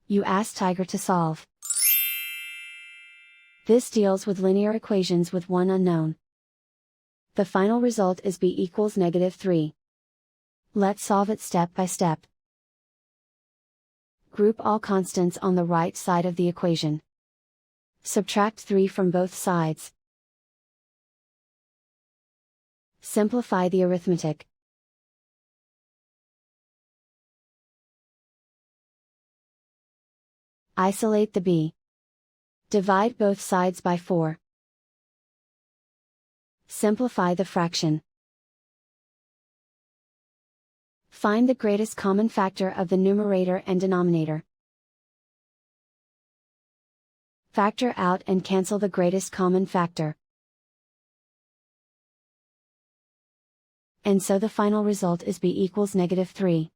You ask Tiger to solve. This deals with linear equations with one unknown. The final result is b equals -3. Let's solve it step by step. Group all constants on the right side of the equation. Subtract 3 from both sides. Simplify the arithmetic. Isolate the b. Divide both sides by 4. Simplify the fraction. Find the greatest common factor of the numerator and denominator. Factor out and cancel the greatest common factor. And so the final result is b equals -3.